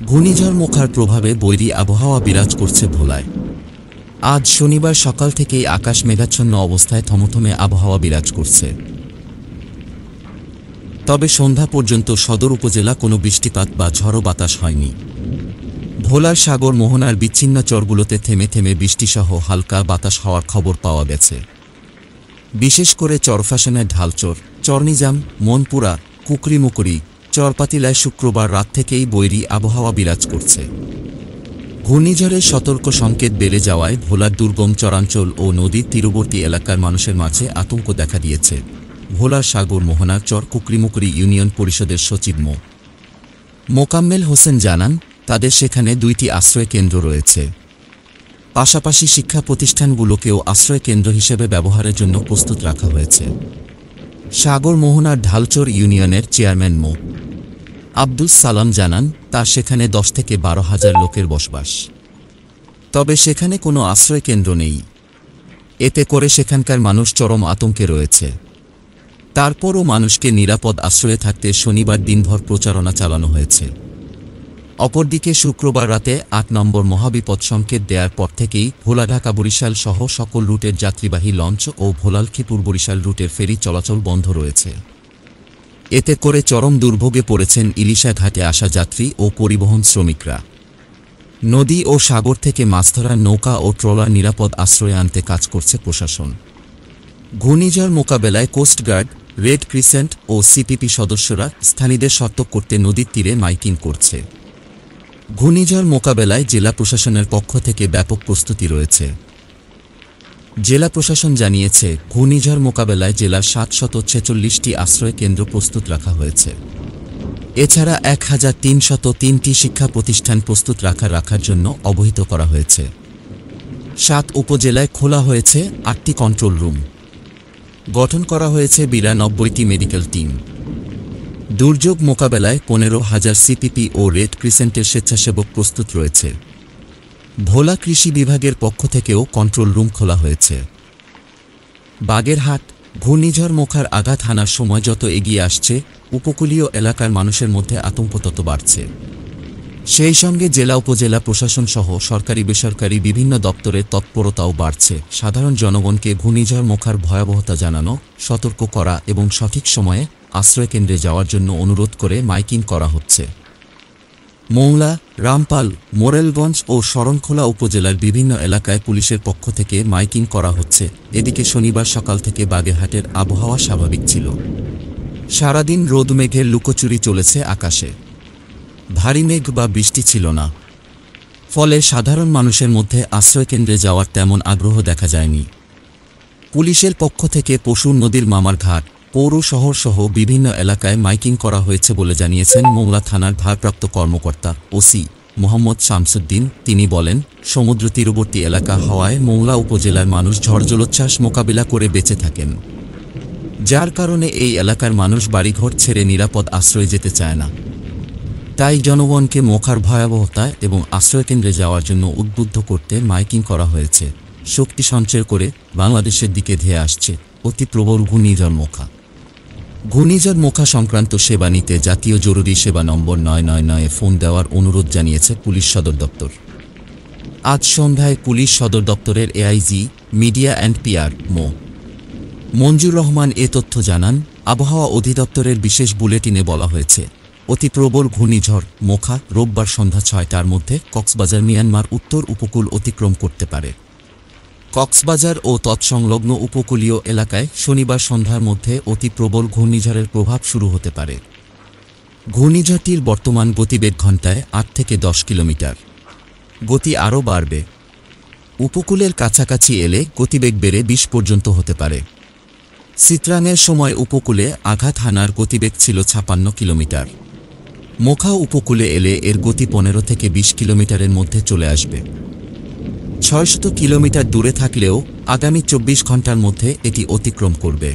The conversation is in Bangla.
ঘূর্ণিঝড় মোখার প্রভাবে বৈরী আবহাওয়া বিরাজ করছে ভোলায়। আজ শনিবার সকাল থেকেই আকাশ মেঘাচ্ছন্ন অবস্থায় থমথমে আবহাওয়া বিরাজ করছে। তবে সন্ধ্যা পর্যন্ত সদর উপজেলা কোনো বৃষ্টিপাত বা ঝড়ো বাতাস হয়নি। ভোলার সাগর মোহনার বিচ্ছিন্ন চরগুলোতে থেমে থেমে বৃষ্টিসহ হালকা বাতাস হওয়ার খবর পাওয়া গেছে। বিশেষ করে চরফ্যাশনের ঢালচর, চরনিজাম, মনপুরা, কুকরিমুকুরি, চরপাতিলায় শুক্রবার রাত থেকেই বৈরী আবহাওয়া বিরাজ করছে। ঘূর্ণিঝড়ের সতর্ক সংকেত বেড়ে যাওয়ায় ভোলার দুর্গম চরাঞ্চল ও নদীর তীরবর্তী এলাকার মানুষের মাঝে আতঙ্ক দেখা দিয়েছে। ভোলার সাগর মোহনার চর কুকরিমুকুরি ইউনিয়ন পরিষদের সচিব মোকাম্মেল হোসেন জানান, তাদের সেখানে 2টি আশ্রয় কেন্দ্র রয়েছে। পাশাপাশি শিক্ষা প্রতিষ্ঠানগুলোকেও আশ্রয় কেন্দ্র হিসেবে ব্যবহারের জন্য প্রস্তুত রাখা হয়েছে। সাগর মোহনার ঢালচর ইউনিয়নের চেয়ারম্যান আব্দুস সালাম জানান, তার সেখানে 10 থেকে 12 হাজার লোকের বসবাস। তবে সেখানে কোনো আশ্রয় কেন্দ্র নেই। এতে করে সেখানকার মানুষ চরম আতঙ্কে রয়েছে। তারপরও মানুষকে নিরাপদ আশ্রয়ে থাকতে শনিবার দিনভর প্রচারণা চালানো হয়েছে। অপরদিকে শুক্রবার রাতে 8 নম্বর মহাবিপদ সংকেত দেওয়ার পর থেকেই ভোলা ঢাকা বরিশাল সহ সকল রুটের যাত্রীবাহী লঞ্চ ও ভোলালখিপুর বরিশাল রুটের ফেরি চলাচল বন্ধ রয়েছে। এতে করে চরম দুর্ভোগে পড়েছেন ইলিশা ঘাটে আসা যাত্রী ও পরিবহন শ্রমিকরা। নদী ও সাগর থেকে মাছ ধরার নৌকা ও ট্রলার নিরাপদ আশ্রয়ে আনতে কাজ করছে প্রশাসন। ঘূর্ণিঝড় মোকাবেলায় কোস্টগার্ড, রেড ক্রিসেন্ট ও সিপিপি সদস্যরা স্থানীয়দের সতর্ক করতে নদীর তীরে মাইকিং করছে। ঘূর্ণিঝড় মোকাবেলায় জেলা প্রশাসনের পক্ষ থেকে ব্যাপক প্রস্তুতি রয়েছে। জেলা প্রশাসন জানিয়েছে, ঘূর্ণিঝড় মোকাবেলায় জেলার 746টি আশ্রয় কেন্দ্র প্রস্তুত রাখা হয়েছে। এছাড়া 1303টি শিক্ষা প্রতিষ্ঠান প্রস্তুত রাখার জন্য অবহিত করা হয়েছে। 7 উপজেলায় খোলা হয়েছে 8টি কন্ট্রোল রুম। গঠন করা হয়েছে 92টি মেডিকেল টিম। দুর্যোগ মোকাবেলায় 15,000 সিপিপি ও রেড ক্রিসেন্টের স্বেচ্ছাসেবক প্রস্তুত রয়েছে। ভোলা কৃষি বিভাগের পক্ষ থেকেও কন্ট্রোল রুম খোলা হয়েছে। বাগেরহাট, ঘূর্ণিঝড় মোখার আঘাত হানার সময় যত এগিয়ে আসছে, উপকূলীয় এলাকার মানুষের মধ্যে আতঙ্ক তত বাড়ছে। সেই সঙ্গে জেলা উপজেলা প্রশাসন সহ সরকারি বেসরকারি বিভিন্ন দপ্তরের তৎপরতাও বাড়ছে। সাধারণ জনগণকে ঘূর্ণিঝড় মোখার ভয়াবহতা জানানো, সতর্ক করা এবং সঠিক সময়ে আশ্রয়কেন্দ্রে যাওয়ার জন্য অনুরোধ করে মাইকিং করা হচ্ছে। মংলা, রামপাল, মোরেলগঞ্জ ও শরণখোলা উপজেলার বিভিন্ন এলাকায় পুলিশের পক্ষ থেকে মাইকিং করা হচ্ছে। এদিকে শনিবার সকাল থেকে বাগেরহাটের আবহাওয়া স্বাভাবিক ছিল। সারাদিন রোদ মেঘের লুকোচুরি চলেছে আকাশে। ভারী মেঘ বা বৃষ্টি ছিল না। ফলে সাধারণ মানুষের মধ্যে আশ্রয়কেন্দ্রে যাওয়ার তেমন আগ্রহ দেখা যায়নি। পুলিশের পক্ষ থেকে পশুর নদীর মামারঘাট, পৌর শহর সহ বিভিন্ন এলাকায় মাইকিং করা হয়েছে বলে জানিয়েছেন মোংলা থানার ভারপ্রাপ্ত কর্মকর্তা ওসি মোহাম্মদ শামসুদ্দিন। তিনি বলেন, সমুদ্র তীরবর্তী এলাকা হওয়ায় মোংলা উপজেলার মানুষ ঝড় জলোচ্ছ্বাস মোকাবিলা করে বেঁচে থাকেন, যার কারণে এই এলাকার মানুষ বাড়িঘর ছেড়ে নিরাপদ আশ্রয়ে যেতে চায় না। তাই জনগণকে মোখার ভয়াবহতা এবং আশ্রয়কেন্দ্রে যাওয়ার জন্য উদ্বুদ্ধ করতে মাইকিং করা হয়েছে। শক্তি সঞ্চয় করে বাংলাদেশের দিকে ধেয়ে আসছে অতি প্রবল ঘূর্ণিঝড় মোখা। ঘূর্ণিঝড় মোখা সংক্রান্ত সেবা নিতে জাতীয় জরুরি সেবা নম্বর 999-এ ফোন দেওয়ার অনুরোধ জানিয়েছে পুলিশ সদর দপ্তর। আজ সন্ধ্যায় পুলিশ সদর দপ্তরের এআইজি মিডিয়া অ্যান্ড পিআর মঞ্জুর রহমান এ তথ্য জানান। আবহাওয়া অধিদপ্তরের বিশেষ বুলেটিনে বলা হয়েছে, অতি প্রবল ঘূর্ণিঝড় মোখা রোববার সন্ধ্যা 6টার মধ্যে কক্সবাজার মিয়ানমার উত্তর উপকূল অতিক্রম করতে পারে। কক্সবাজার ও তৎসংলগ্ন উপকূলীয় এলাকায় শনিবার সন্ধ্যার মধ্যে অতি প্রবল ঘূর্ণিঝড়ের প্রভাব শুরু হতে পারে। ঘূর্ণিঝড়টির বর্তমান গতিবেগ ঘণ্টায় 8 থেকে 10 কিলোমিটার। গতি আরও বাড়বে। উপকূলের কাছাকাছি এলে গতিবেগ বেড়ে 20 পর্যন্ত হতে পারে। চিত্রাঙের সময় উপকূলে আঘাত হানার গতিবেগ ছিল 56 কিলোমিটার। মোখা উপকূলে এলে এর গতি 15 থেকে 20 কিলোমিটারের মধ্যে চলে আসবে। 600 কিলোমিটার দূরে থাকলেও আগামী 24 ঘণ্টার মধ্যে এটি অতিক্রম করবে।